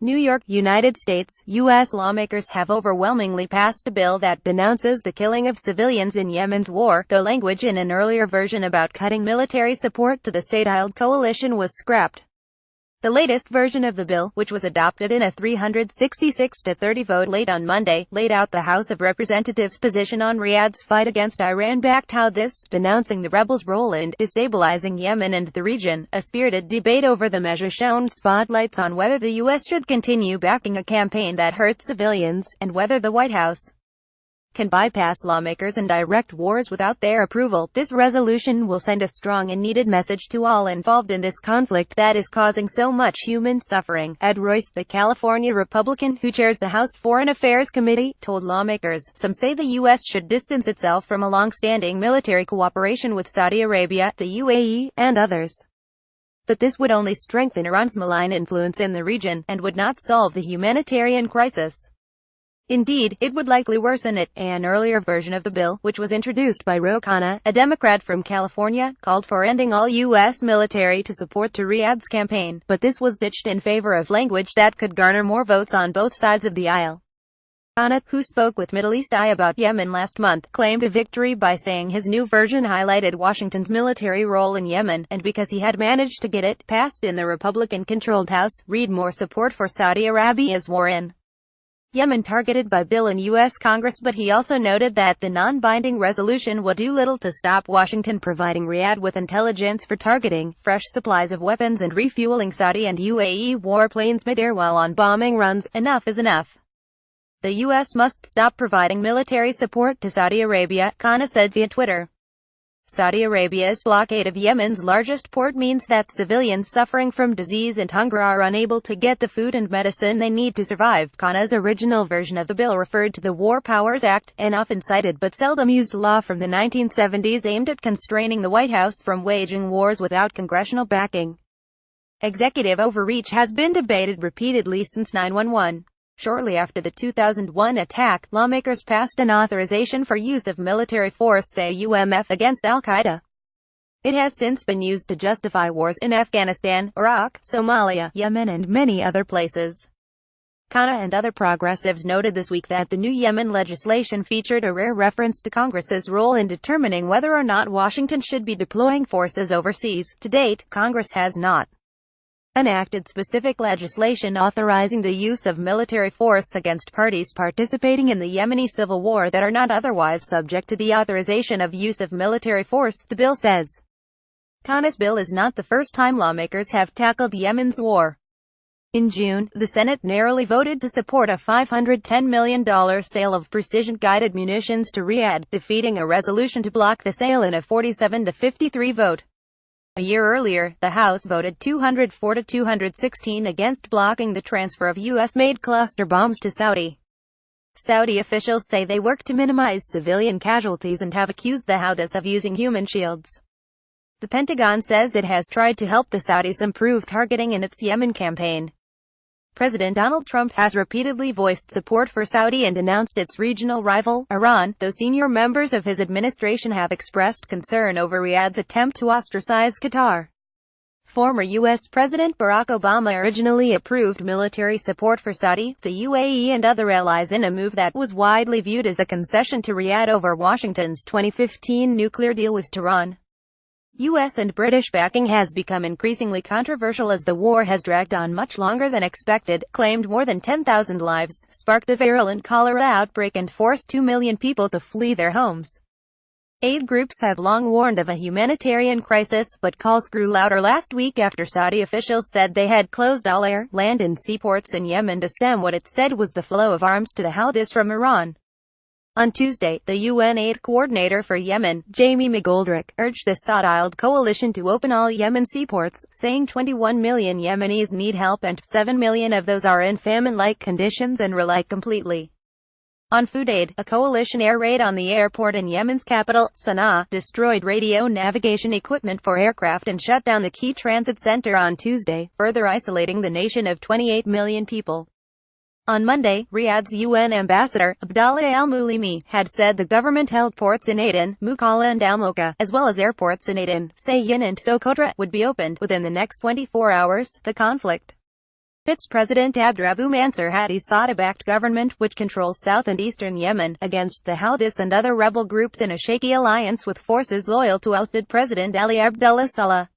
New York, United States. U.S. lawmakers have overwhelmingly passed a bill that denounces the killing of civilians in Yemen's war, though language in an earlier version about cutting military support to the Saudiled coalition was scrapped. The latest version of the bill, which was adopted in a 366-30 vote late on Monday, laid out the House of Representatives' position on Riyadh's fight against Iran-backed Houthis, denouncing the rebels' role in destabilising Yemen and the region. A spirited debate over the measure shone spotlights on whether the U.S. should continue backing a campaign that hurts civilians, and whether the White House can bypass lawmakers and direct wars without their approval. This resolution will send a strong and needed message to all involved in this conflict that is causing so much human suffering. Ed Royce, the California Republican who chairs the House Foreign Affairs Committee, told lawmakers, "Some say the U.S. should distance itself from a long-standing military cooperation with Saudi Arabia, the UAE, and others. But this would only strengthen Iran's malign influence in the region, and would not solve the humanitarian crisis. Indeed, it would likely worsen it." An earlier version of the bill, which was introduced by Ro Khanna, a Democrat from California, called for ending all U.S. military to support to Riyadh's campaign, but this was ditched in favor of language that could garner more votes on both sides of the aisle. Khanna, who spoke with Middle East Eye about Yemen last month, claimed a victory by saying his new version highlighted Washington's military role in Yemen, and because he had managed to get it passed in the Republican-controlled House, read more support for Saudi Arabia's war in Yemen targeted by bill in U.S. Congress. But he also noted that the non-binding resolution will do little to stop Washington providing Riyadh with intelligence for targeting fresh supplies of weapons and refueling Saudi and UAE warplanes mid-air while on bombing runs. Enough is enough. The U.S. must stop providing military support to Saudi Arabia, Khanna said via Twitter. Saudi Arabia's blockade of Yemen's largest port means that civilians suffering from disease and hunger are unable to get the food and medicine they need to survive. Khanna's original version of the bill referred to the War Powers Act, an often cited but seldom used law from the 1970s aimed at constraining the White House from waging wars without congressional backing. Executive overreach has been debated repeatedly since 9/11. Shortly after the 2001 attack, lawmakers passed an authorization for use of military force AUMF against al-Qaeda. It has since been used to justify wars in Afghanistan, Iraq, Somalia, Yemen and many other places. Khanna and other progressives noted this week that the new Yemen legislation featured a rare reference to Congress's role in determining whether or not Washington should be deploying forces overseas. To date, Congress has not enacted specific legislation authorizing the use of military force against parties participating in the Yemeni civil war that are not otherwise subject to the authorization of use of military force, the bill says. Khanna's bill is not the first time lawmakers have tackled Yemen's war. In June, the Senate narrowly voted to support a $510 million sale of precision-guided munitions to Riyadh, defeating a resolution to block the sale in a 47-53 vote. A year earlier, the House voted 204 to 216 against blocking the transfer of U.S.-made cluster bombs to Saudi. Saudi officials say they work to minimize civilian casualties and have accused the Houthis of using human shields. The Pentagon says it has tried to help the Saudis improve targeting in its Yemen campaign. President Donald Trump has repeatedly voiced support for Saudi and denounced its regional rival, Iran, though senior members of his administration have expressed concern over Riyadh's attempt to ostracize Qatar. Former U.S. President Barack Obama originally approved military support for Saudi, the UAE and other allies in a move that was widely viewed as a concession to Riyadh over Washington's 2015 nuclear deal with Tehran. U.S. and British backing has become increasingly controversial as the war has dragged on much longer than expected, claimed more than 10,000 lives, sparked a virulent cholera outbreak and forced 2 million people to flee their homes. Aid groups have long warned of a humanitarian crisis, but calls grew louder last week after Saudi officials said they had closed all air, land and seaports in Yemen to stem what it said was the flow of arms to the Houthis from Iran. On Tuesday, the UN aid coordinator for Yemen, Jamie McGoldrick, urged the Saudiled coalition to open all Yemen seaports, saying 21 million Yemenis need help and 7 million of those are in famine-like conditions and rely completely on food aid. A coalition air raid on the airport in Yemen's capital, Sana'a, destroyed radio navigation equipment for aircraft and shut down the key transit center on Tuesday, further isolating the nation of 28 million people. On Monday, Riyadh's UN ambassador, Abdallah al-Mulimi, had said the government-held ports in Aden, Mukalla and Al-Mocha, as well as airports in Aden, Sayyin and Socotra, would be opened within the next 24 hours. The conflict pits President Abdrabbu Mansur Hadi's Saudi-backed government, which controls south and eastern Yemen, against the Houthis and other rebel groups in a shaky alliance with forces loyal to ousted President Ali Abdullah Saleh.